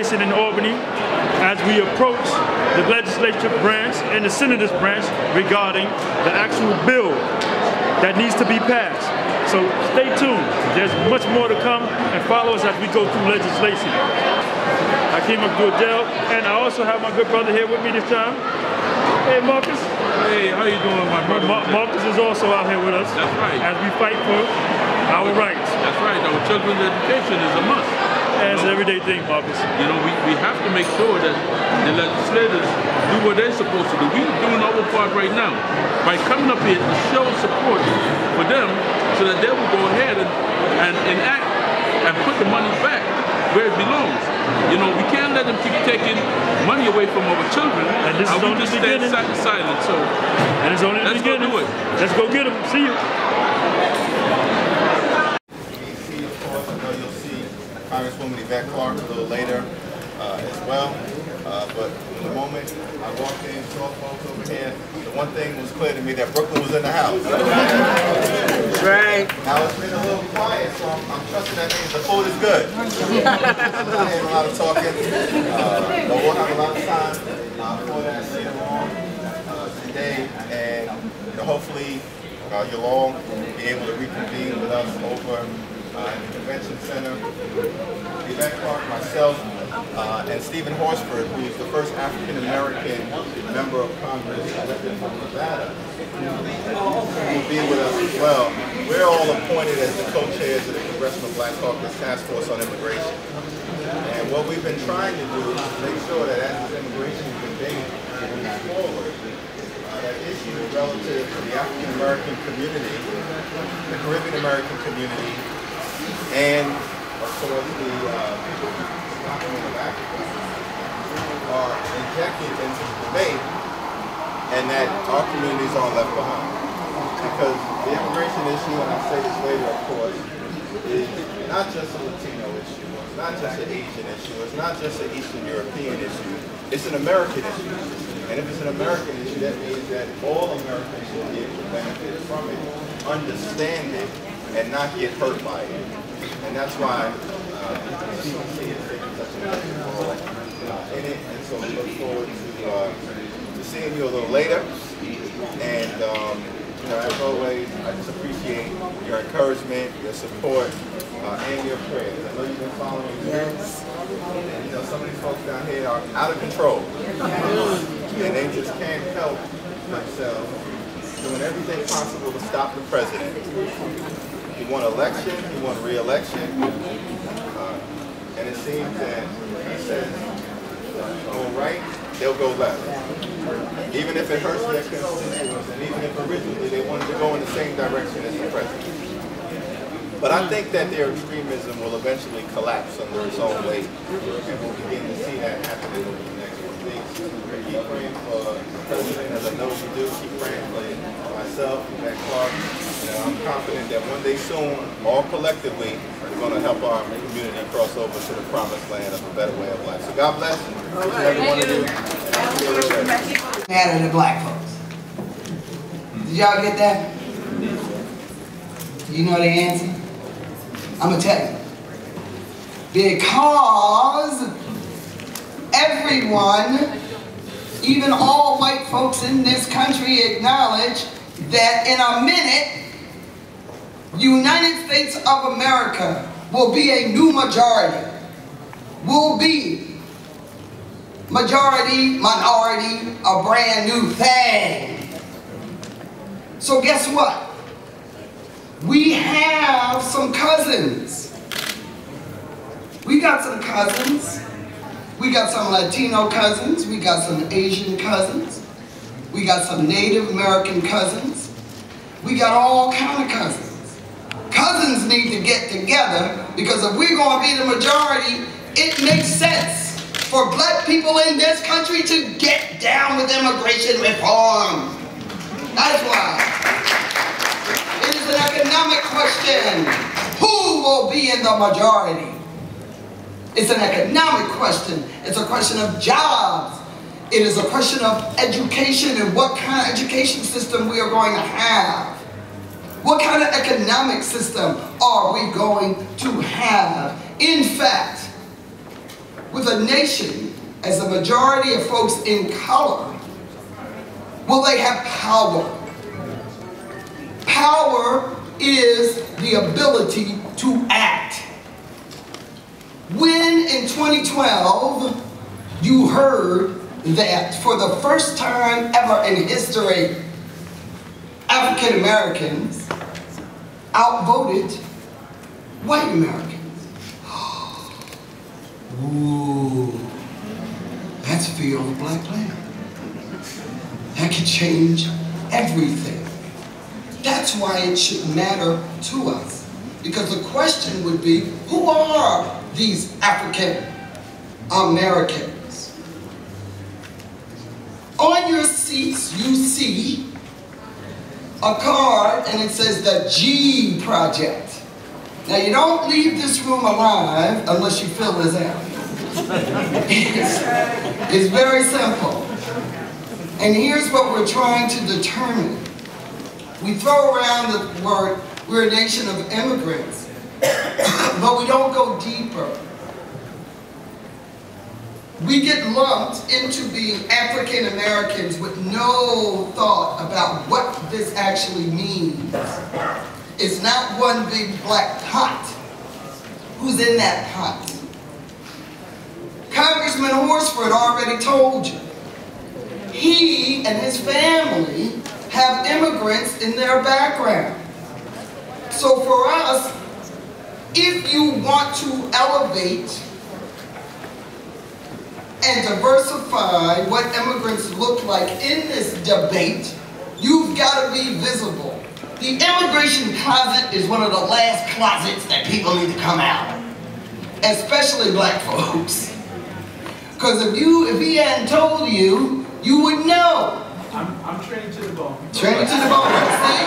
legislation in Albany as we approach the legislative branch and the senator's branch regarding the actual bill that needs to be passed. So stay tuned. There's much more to come, and follow us as we go through legislation. Hakeem Abdul-Jabbar, and I also have my good brother here with me this time. Hey, Marcus. Hey, how you doing, my brother? Marcus is also out here with us. That's right. As we fight for our rights. That's right. Our children's education is a must. Yeah, it's an everyday thing, Marcus. You know, we have to make sure that the legislators do what they're supposed to do. We're doing our part right now by coming up here to show support for them so that they will go ahead and enact and put the money back where it belongs. You know, we can't let them keep taking money away from our children and this is we just stand silent. So, and it's only the beginning. Let's go do it. Let's go get them. See you. Congresswoman Yvette Clarke a little later as well. But in the moment I walked in, saw folks over here, the one thing was clear to me that Brooklyn was in the house. That's right. Now it's been a little quiet, so I'm trusting that means the food is good. I'm not hearing a lot of talking, but we'll have a lot of time for that later on today, and hopefully you'll all be able to reconvene with us over in the convention center. Yvette Clarke, myself, and Stephen Horsford, who is the first African-American member of Congress elected from Nevada, will be with us as well. We're all appointed as the co-chairs of the Congressional Black Caucus Task Force on Immigration. And what we've been trying to do is make sure that as this immigration debate moves forward, that issues relative to the African-American community, the Caribbean-American community, and of course the continent of Africa are injected into the debate, and that our communities aren't left behind. Because the immigration issue, and I'll say this later of course, is not just a Latino issue, it's not just an Asian issue, it's not just an Eastern European issue, it's an American issue. And if it's an American issue, that means that all Americans should be able to benefit from it, understand it, and not get hurt by it. And that's why CBC is taking such an active role in it. And so we look forward to seeing you a little later. And you know, as always, I just appreciate your encouragement, your support, and your prayers. I know you've been following me. Yes. And you know, some of these folks down here are out of control. And they just can't help themselves doing everything possible to stop the president. You want election, you want re-election, and it seems that he says go right, they'll go left. Even if it hurts their constituents, and even if originally they wanted to go in the same direction as the president. But I think that their extremism will eventually collapse under its own weight, and we'll begin to see that happening over the next few weeks. Keep praying for the president, as I know you do. Keep praying for myself, Yvette Clarke. I'm confident that one day soon, all collectively, we're going to help our community cross over to the promised land of a better way of life. So God bless each and every one of you. Matter to black folks. Did y'all get that? You know the answer? I'm going to tell you. Because everyone, even all white folks in this country, acknowledge that in a minute, United States of America will be a new majority. Will be majority, minority, a brand new thing. So guess what? We have some cousins. We got some cousins. We got some Latino cousins. We got some Asian cousins. We got some Native American cousins. We got all kind of cousins. Cousins need to get together, because if we're going to be the majority, it makes sense for black people in this country to get down with immigration reform. That's why. It is an economic question. Who will be in the majority? It's an economic question. It's a question of jobs. It is a question of education and what kind of education system we are going to have. What kind of economic system are we going to have? In fact, with a nation as a majority of folks in color, will they have power? Power is the ability to act. When in 2012 you heard that for the first time ever in history, African Americans outvoted white Americans. Ooh, that's fear of a black man. That could change everything. That's why it should matter to us. Because the question would be, who are these African Americans? On your seats, you see a card and it says the G Project. Now you don't leave this room alive unless you fill this out. It's very simple. And here's what we're trying to determine. We throw around the word, we're a nation of immigrants, but we don't go deeper. We get lumped into being African Americans with no thought about what this actually means. It's not one big black pot. Who's in that pot? Congressman Horsford already told you. He and his family have immigrants in their background. So for us, if you want to elevate and diversify what immigrants look like in this debate, you've got to be visible. The immigration closet is one of the last closets that people need to come out, especially black folks. Because if he hadn't told you, you would know. I'm trained to the bone. Trained to the bone, see?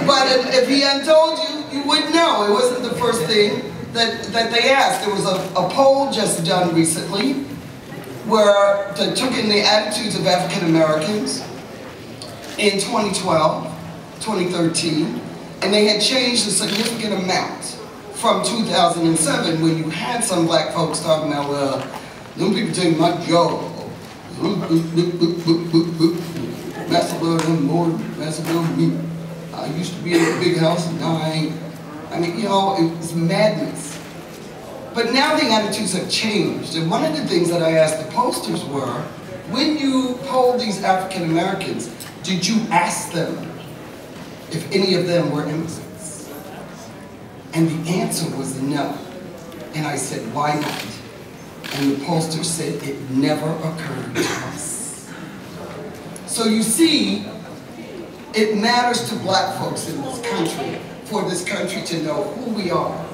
But if he hadn't told you, you would know. It wasn't the first thing that they asked. There was a poll just done recently where they took in the attitudes of African Americans in 2012, 2013, and they had changed a significant amount from 2007 when you had some black folks talking about, well, them people taking my job. Massacre them more, massacre me. I used to be in a big house and now I ain't. I mean, you know, it's madness. But now the attitudes have changed. And one of the things that I asked the pollsters were, when you polled these African Americans, did you ask them if any of them were immigrants? And the answer was no. And I said, why not? And the pollster said, it never occurred to us. So you see, it matters to black folks in this country, for this country to know who we are.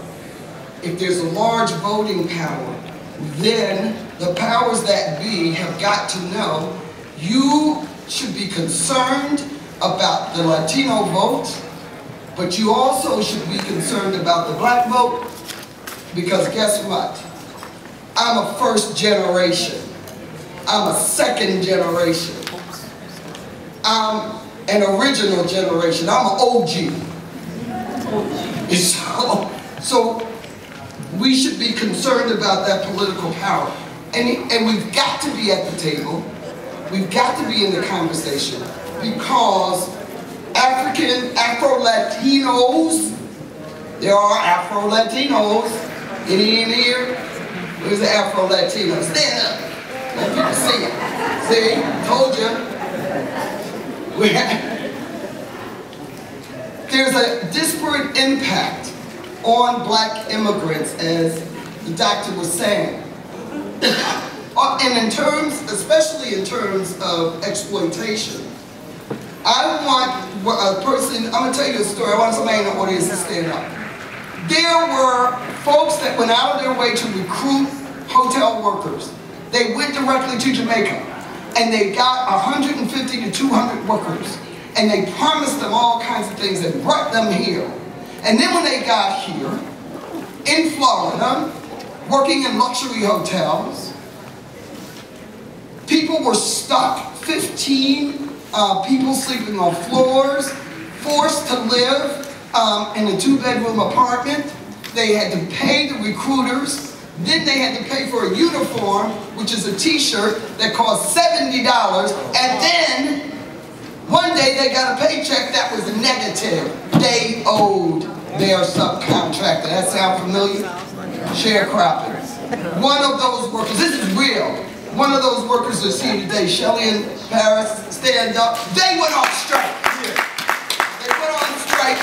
If there's a large voting power, then the powers that be have got to know you should be concerned about the Latino vote, but you also should be concerned about the black vote, because guess what? I'm a first generation. I'm a second generation. I'm an original generation. I'm an OG. So we should be concerned about that political power. And we've got to be at the table. We've got to be in the conversation, because Afro-Latinos, there are Afro-Latinos. Any in here? Where's the Afro-Latinos? Stand up. Let people see it. See? Told you. There's a disparate impact on black immigrants, as the doctor was saying. And in terms, especially in terms of exploitation, I want a person, I'm going to tell you a story. I want somebody in the audience to stand up. There were folks that went out of their way to recruit hotel workers. They went directly to Jamaica, and they got 150 to 200 workers, and they promised them all kinds of things and brought them here. And then when they got here, in Florida, working in luxury hotels, people were stuck, 15 people sleeping on floors, forced to live in a 2-bedroom apartment. They had to pay the recruiters Then they had to pay for a uniform, which is a t-shirt that cost $70. And then one day they got a paycheck that was negative. They owed their subcontractor. That sound familiar? Sharecropping. One of those workers, this is real. One of those workers is here today, Shelley and Paris, stand up. They went on strike. They went on strike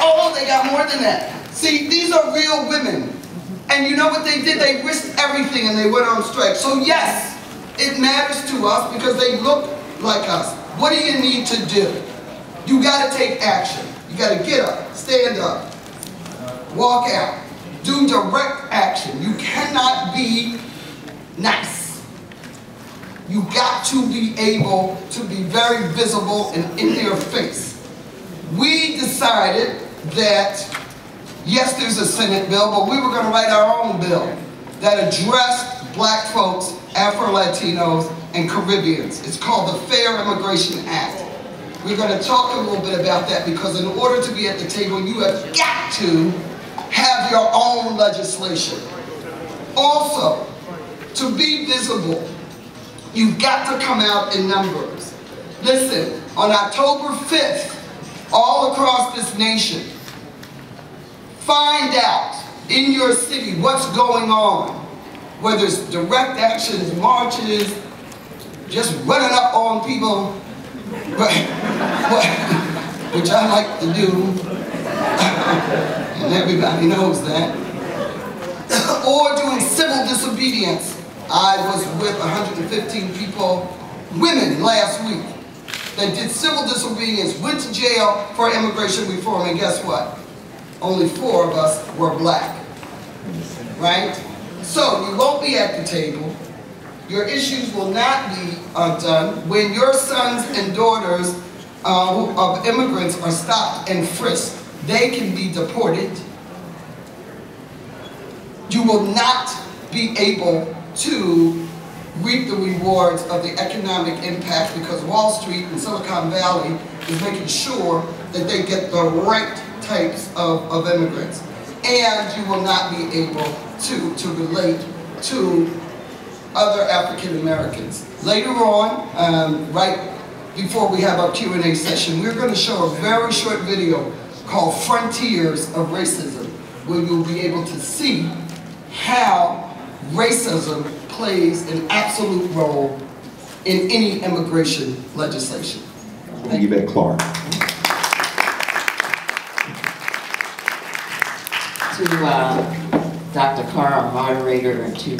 oh, they got more than that. See, these are real women. And you know what they did? They risked everything and they went on strike. So yes, it matters to us because they look like us. What do you need to do? You got to take action. You got to get up, stand up, walk out, do direct action. You cannot be nice. You got to be able to be very visible and in their face. We decided that, yes, there's a Senate bill, but we were going to write our own bill that addressed black folks, Afro-Latinos, and Caribbeans. It's called the Fair Immigration Act. We're going to talk a little bit about that because in order to be at the table, you have got to have your own legislation. Also, to be visible, you've got to come out in numbers. Listen, on October 5th, all across this nation, find out in your city what's going on, whether it's direct actions, marches, just running up on people, which I like to do, and everybody knows that, or doing civil disobedience. I was with 115 people, women, last week that did civil disobedience, went to jail for immigration reform, and guess what? Only 4 of us were black, right? So you won't be at the table. Your issues will not be done. When your sons and daughters of immigrants are stopped and frisked, they can be deported. You will not be able to reap the rewards of the economic impact because Wall Street and Silicon Valley is making sure that they get the right types of immigrants. And you will not be able to relate to other African Americans. Later on, right before we have our Q&A session, we're going to show a very short video called Frontiers of Racism, where you'll be able to see how racism plays an absolute role in any immigration legislation. Yvette Clark. To Dr. Carr, our moderator, and to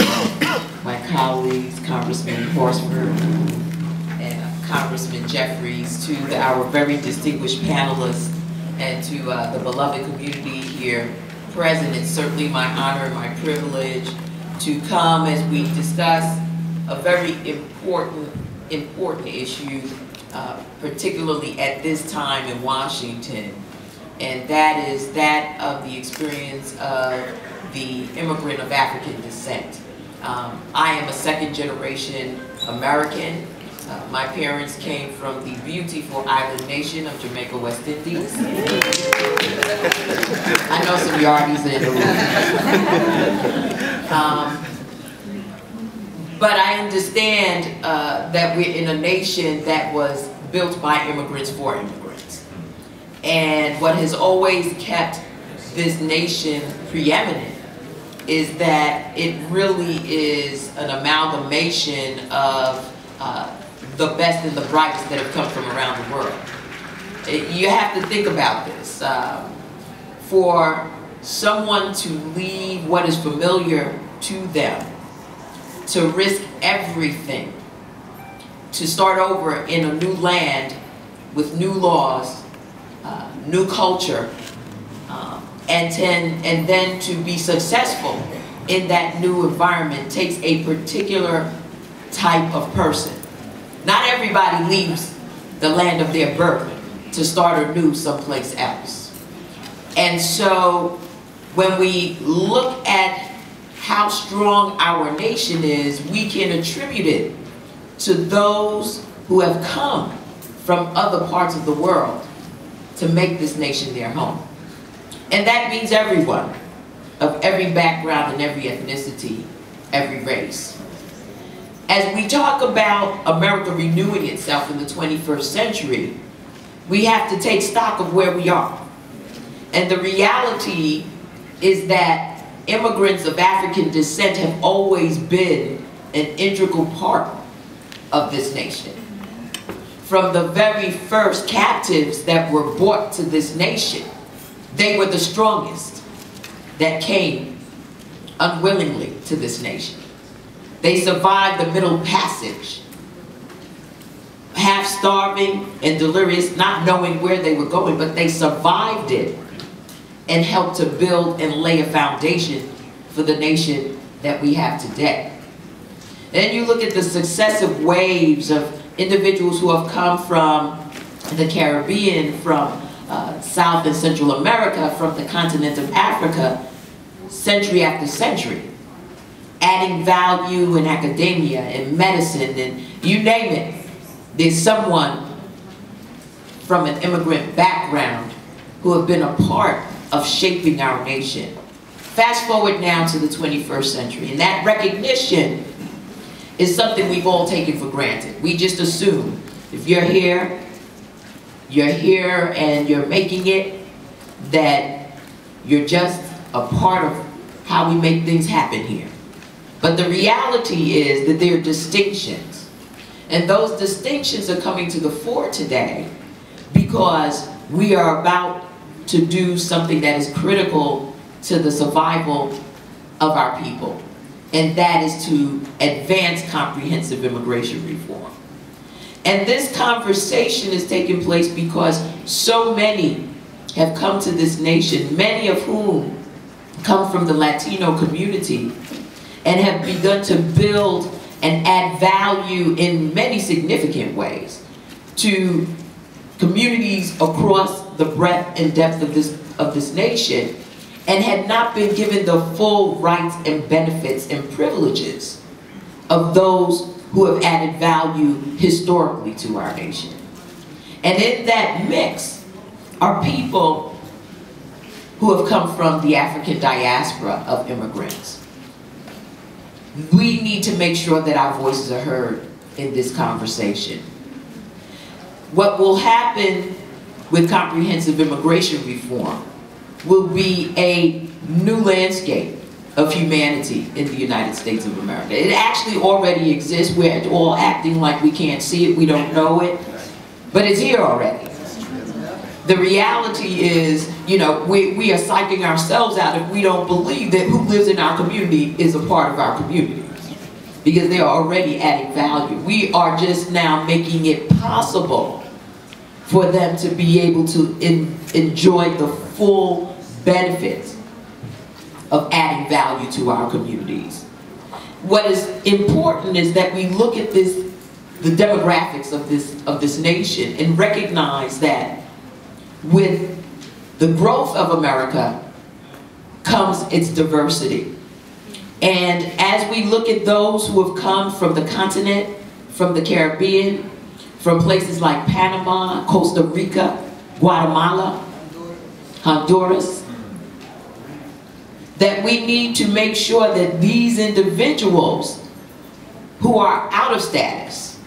my colleagues, Congressman Horsford and Congressman Jeffries, to our very distinguished panelists, and to the beloved community here present. It's certainly my honor and my privilege to come as we discuss a very important issue, particularly at this time in Washington, and that is that of the experience of the immigrant of African descent. I am a second-generation American. My parents came from the beautiful island nation of Jamaica, West Indies. I know some yardies in the room. But I understand that we're in a nation that was built by immigrants for immigrants. And what has always kept this nation preeminent is that it really is an amalgamation of the best and the brightest that have come from around the world. You have to think about this. For someone to leave what is familiar to them, to risk everything, to start over in a new land with new laws, new culture, and then to be successful in that new environment takes a particular type of person. Not everybody leaves the land of their birth to start anew someplace else. And so when we look at how strong our nation is, we can attribute it to those who have come from other parts of the world to make this nation their home. And that means everyone. of every background and every ethnicity, every race. As we talk about America renewing itself in the 21st century, we have to take stock of where we are. And the reality is that immigrants of African descent have always been an integral part of this nation. From the very first captives that were brought to this nation, they were the strongest that came unwillingly to this nation. They survived the Middle Passage, half starving and delirious, not knowing where they were going, but they survived it and helped to build and lay a foundation for the nation that we have today. And then you look at the successive waves of individuals who have come from the Caribbean, from South and Central America, from the continent of Africa, century after century, adding value in academia and medicine and you name it. There's someone from an immigrant background who have been a part of shaping our nation. Fast forward now to the 21st century, and that recognition is something we've all taken for granted. We just assume if you're here and you're making it, that you're just a part of how we make things happen here. But the reality is that there are distinctions. And those distinctions are coming to the fore today because we are about to do something that is critical to the survival of our people. And that is to advance comprehensive immigration reform. And this conversation is taking place because so many have come to this nation, many of whom come from the Latino community, and have begun to build and add value in many significant ways to communities across the breadth and depth of this nation, and had not been given the full rights and benefits and privileges of those who have added value historically to our nation. And in that mix are people who have come from the African diaspora of immigrants. We need to make sure that our voices are heard in this conversation. What will happen with comprehensive immigration reform will be a new landscape of humanity in the United States of America. It actually already exists. We're all acting like we can't see it, we don't know it, but it's here already. The reality is, you know, we are psyching ourselves out if we don't believe that who lives in our community is a part of our community, because they are already adding value. We are just now making it possible for them to be able to enjoy the full benefits of adding value to our communities. What is important is that we look at the demographics of this nation and recognize that with the growth of America comes its diversity. And as we look at those who have come from the continent, from the Caribbean, from places like Panama, Costa Rica, Guatemala, Honduras, that we need to make sure that these individuals who are out of status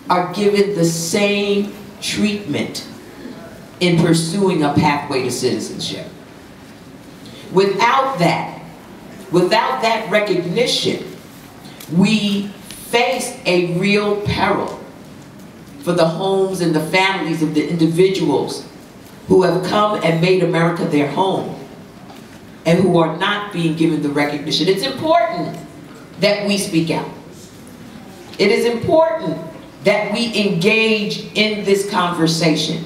are given the same treatment in pursuing a pathway to citizenship. Without that recognition, we face a real peril for the homes and the families of the individuals who have come and made America their home and who are not being given the recognition. It's important that we speak out. It is important that we engage in this conversation.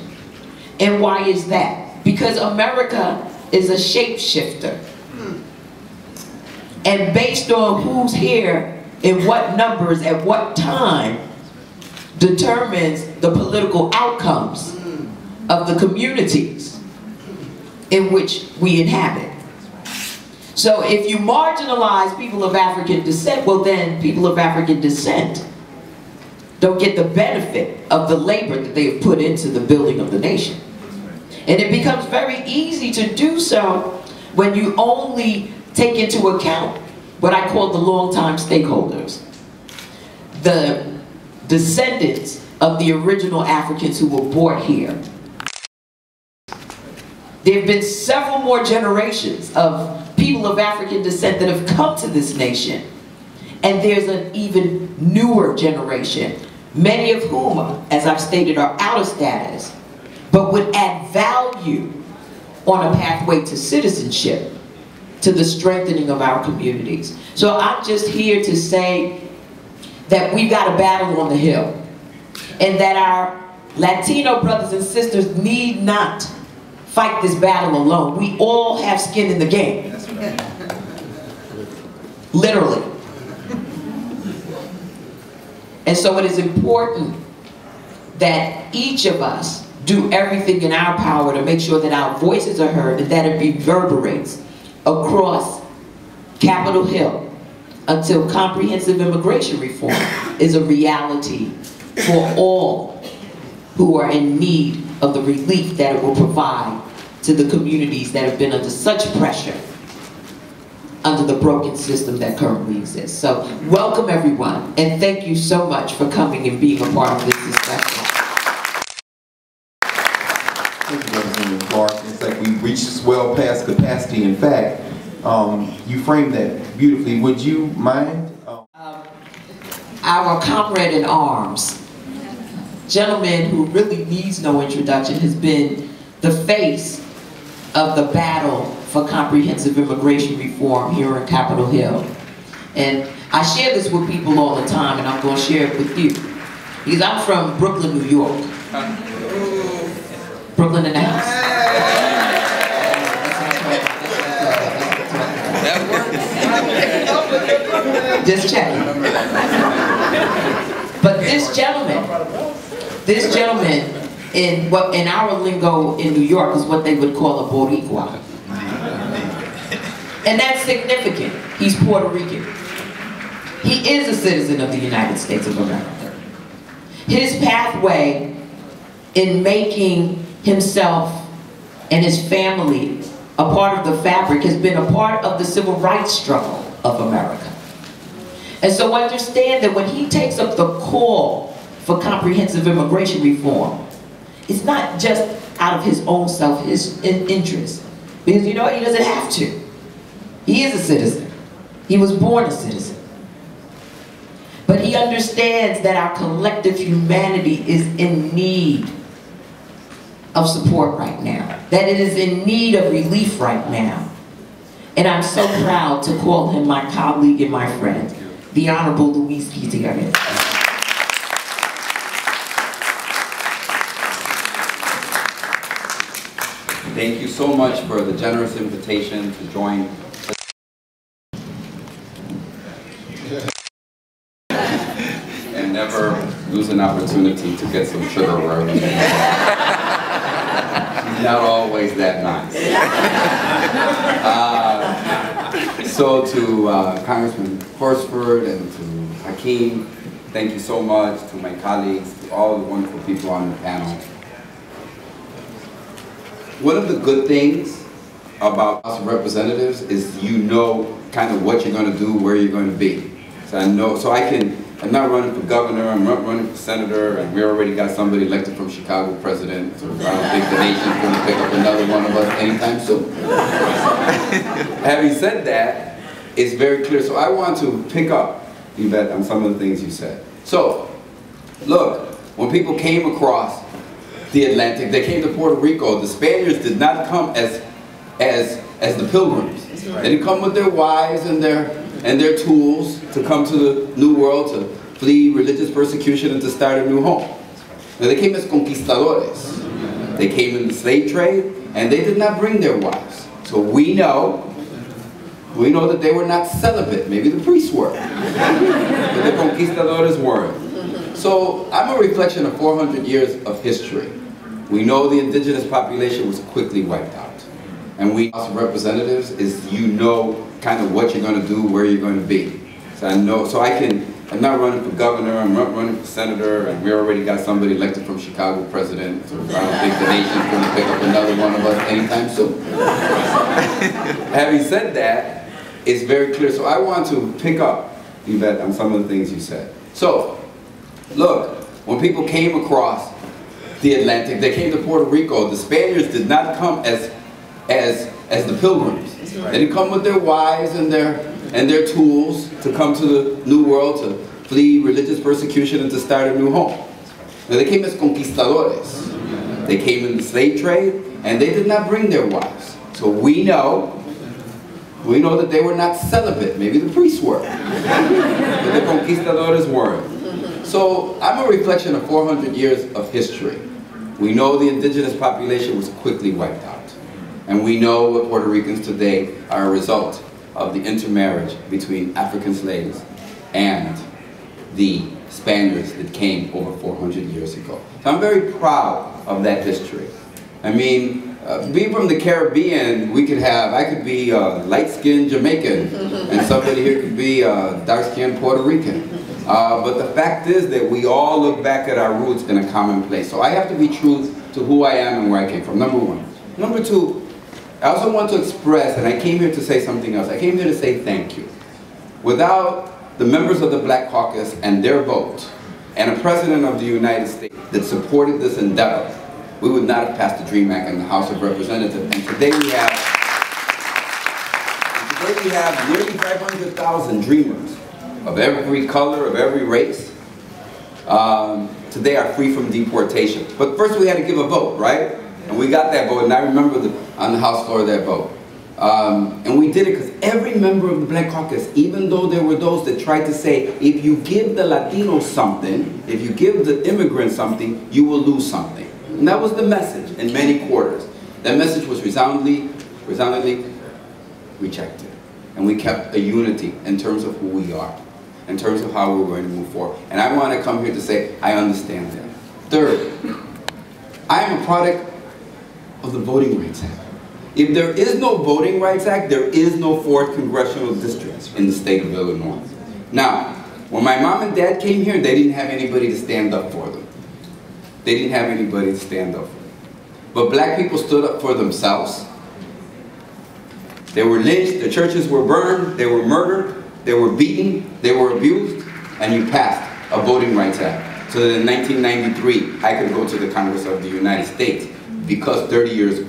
And why is that? Because America is a shapeshifter. And based on who's here in what numbers at what time determines the political outcomes of the communities in which we inhabit. So if you marginalize people of African descent, well then people of African descent don't get the benefit of the labor that they have put into the building of the nation. And it becomes very easy to do so when you only take into account what I call the long-time stakeholders, the descendants of the original Africans who were born here. There have been several more generations of people of African descent that have come to this nation. And there's an even newer generation, many of whom, as I've stated, are out of status, but would add value on a pathway to citizenship, to the strengthening of our communities. So I'm just here to say that we've got a battle on the Hill, and that our Latino brothers and sisters need not fight this battle alone. We all have skin in the game. That's right. Literally. And so it is important that each of us do everything in our power to make sure that our voices are heard and that it reverberates across Capitol Hill until comprehensive immigration reform is a reality for all who are in need of the relief that it will provide to the communities that have been under such pressure under the broken system that currently exists. So welcome everyone, and thank you so much for coming and being a part of this discussion. Thank you, Representative Clark. It's like we reached well past capacity. In fact, you framed that beautifully. Would you mind? Our comrade in arms, gentleman who really needs no introduction, has been the face of the battle for comprehensive immigration reform here in Capitol Hill. And I share this with people all the time, and I'm going to share it with you. Because I'm from Brooklyn, New York. Brooklyn in the house. That works. Just checking. But this gentleman, in our lingo in New York, is what they would call a Boricua. And that's significant. He's Puerto Rican. He is a citizen of the United States of America. His pathway in making himself and his family a part of the fabric has been a part of the civil rights struggle of America. And so understand that when he takes up the call for comprehensive immigration reform, it's not just out of his own self-interest. Because you know what, he doesn't have to. He is a citizen. He was born a citizen. But he understands that our collective humanity is in need of support right now. That it is in need of relief right now. And I'm so proud to call him my colleague and my friend, the Honorable Luis Gutierrez. Thank you so much for the generous invitation to join. And never lose an opportunity to get some sugar wherever you go. He's not always that nice. So to Congressman Horsford and to Hakeem, thank you so much. To my colleagues, to all the wonderful people on the panel. One of the good things about us representatives is you know kind of what you're going to do, where you're going to be. So I know, I'm not running for governor, I'm not running for senator, and we already got somebody elected from Chicago president, so I don't think the nation's going to pick up another one of us anytime soon. Having said that, it's very clear. So I want to pick up, Yvette, on some of the things you said. So, look, when people came across the Atlantic, they came to Puerto Rico. The Spaniards did not come as the Pilgrims. They didn't come with their wives and their tools to come to the New World to flee religious persecution and to start a new home. Now, they came as conquistadores. They came in the slave trade, and they did not bring their wives. So we know that they were not celibate. Maybe the priests were, but the conquistadores weren't. So I'm a reflection of 400 years of history. We know the indigenous population was quickly wiped out. And we, as representatives, is you know kind of what you're going to do, where you're going to be. So I know, I'm I'm not running for governor, I'm not running for senator, and we already got somebody elected from Chicago president, so I don't think the nation's going to pick up another one of us anytime soon. Having said that, it's very clear. So I want to pick up, Yvette, on some of the things you said. So, look, when people came across the Atlantic, they came to Puerto Rico. The Spaniards did not come as the pilgrims. They didn't come with their wives and their tools to come to the New World to flee religious persecution and to start a new home. Now, they came as conquistadores. They came in the slave trade, and they did not bring their wives. So we know that they were not celibate. Maybe the priests were, but the conquistadores weren't. So I'm a reflection of 400 years of history. We know the indigenous population was quickly wiped out. And we know what Puerto Ricans today are a result of the intermarriage between African slaves and the Spaniards that came over 400 years ago. So I'm very proud of that history. I mean, being from the Caribbean, I could be light-skinned Jamaican, and somebody here could be dark-skinned Puerto Rican. But the fact is that we all look back at our roots in a common place. So I have to be true to who I am and where I came from, number one. Number two, I also want to express, and I came here to say something else, I came here to say thank you. Without the members of the Black Caucus and their vote, and a President of the United States that supported this endeavor, we would not have passed the DREAM Act in the House of Representatives. And today we have nearly 500,000 dreamers of every color, of every race, today are free from deportation. But first we had to give a vote, right? And we got that vote, and I remember on the House floor that vote. And we did it because every member of the Black Caucus, even though there were those that tried to say, if you give the Latinos something, if you give the immigrants something, you will lose something. And that was the message in many quarters. That message was resoundingly rejected. And we kept a unity in terms of who we are, in terms of how we're going to move forward. And I want to come here to say, I understand that. Third, I am a product of the Voting Rights Act. If there is no Voting Rights Act, there is no 4th Congressional District in the state of Illinois. Now, when my mom and dad came here, they didn't have anybody to stand up for them. They didn't have anybody to stand up for them. But black people stood up for themselves. They were lynched, the churches were burned, they were murdered, they were beaten, they were abused, and you passed a Voting Rights Act. So that in 1993, I could go to the Congress of the United States because 30 years